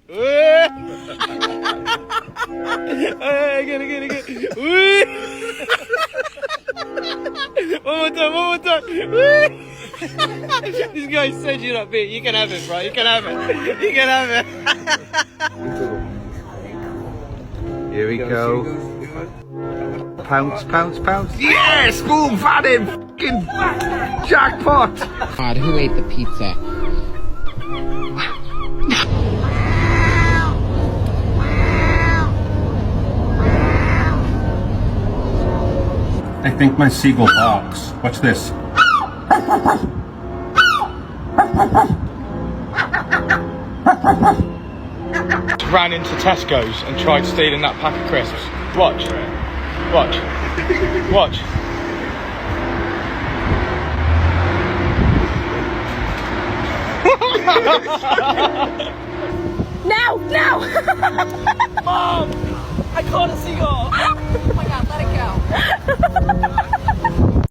Again. One more time. This guy's sedging up bit. You can have it, bro. You can have it. Here we go. Pounce. Yes! Boom! Found him! Fucking jackpot! God, who ate the pizza? I think my seagull barks. Watch this. Ran into Tesco's and tried stealing that pack of crisps. Watch. Now! Mom! I caught a seagull!